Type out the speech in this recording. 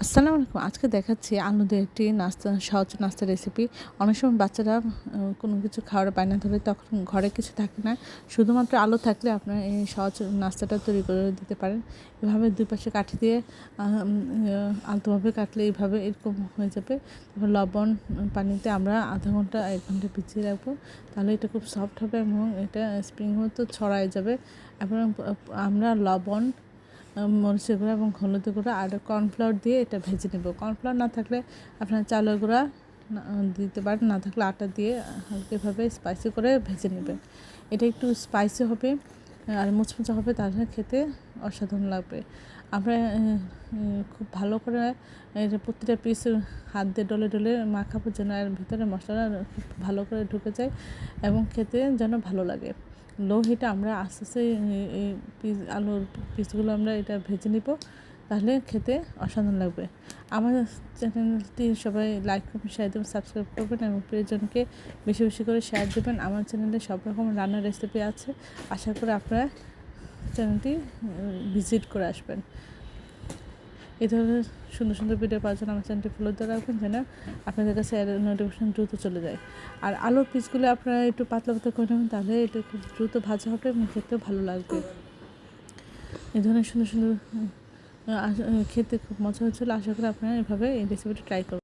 আসসালামু আলাইকুম। আজকে দেখাচ্ছি আলু দিয়ে একটি নাস্তা, সহজ নাস্তার রেসিপি। অনেক সময় বাচ্চারা কোনো কিছু খাওয়ার বায়না ধরে, তখন ঘরে কিছু থাকে না। শুধুমাত্র আলু থাকলে আপনারা এই সহজ নাস্তাটা তৈরি করে দিতে পারেন। এভাবে ২ পাশে কাঠি দিয়ে আলতোভাবে কাটলে এইভাবে এরকম হয়ে যাবে। তারপর লবণ পানিতে আমরা আধা ঘন্টা ১ ঘন্টা ভিজিয়ে রাখবো। তাহলে এটা খুব সফট হবে এবং এটা স্প্রিং মতো ছড়ায় যাবে। এবং আমরা লবণ, মরিচের গুঁড়া এবং হলুদের গুঁড়া আর কর্নফ্লাওয়ার দিয়ে এটা ভেজে নেব। কর্নফ্লাওয়ার না থাকলে আপনার চালের গুঁড়া দিতে পারেন, না থাকলে আটা দিয়ে হালকাভাবে স্পাইসি করে ভেজে নেবেন। এটা একটু স্পাইসি হবে আর মুচমুচে হবে, তাহলে খেতে অসাধারণ লাগবে। আমরা খুব ভালো করে এটা প্রতিটা পিস হাত দিয়ে ডলে ডলে মাখাবো, যেন এর ভিতরে মশলা খুব ভালো করে ঢুকে যায় এবং খেতে যেন ভালো লাগে। লো হিটে আমরা আস্তে আস্তে এই আলুর পিসগুলো আমরা এটা ভেজে নিব, তাহলে খেতে অসাধারণ লাগবে। আমার চ্যানেলটি সবাই লাইক করবেন, শেয়ার দেবেন, সাবস্ক্রাইব করবেন এবং প্রিয়জনকে বেশি বেশি করে শেয়ার দেবেন। আমার চ্যানেলে সব রকম রান্নার রেসিপি আছে, আশা করি আপনারা চ্যানেলটি ভিজিট করে আসবেন। এই ধরনের সুন্দর সুন্দর ভিডিও পাওয়ার জন্য আমার চ্যানেলটি ফলো দিয়ে রাখবেন, যেন আপনাদের কাছে নোটিফিকেশন দ্রুত চলে যায়। আর আলুর পিসগুলো আপনারা একটু পাতলা পাতলা করে নেবেন, তাহলে এটা খুব দ্রুত ভাজা হবে এবং খেতেও ভালো লাগবে। এই ধরনের সুন্দর সুন্দর খেতে খুব মজা হচ্ছিলো। আশা করি আপনারা এভাবে এই রেসিপিটি ট্রাই করবেন।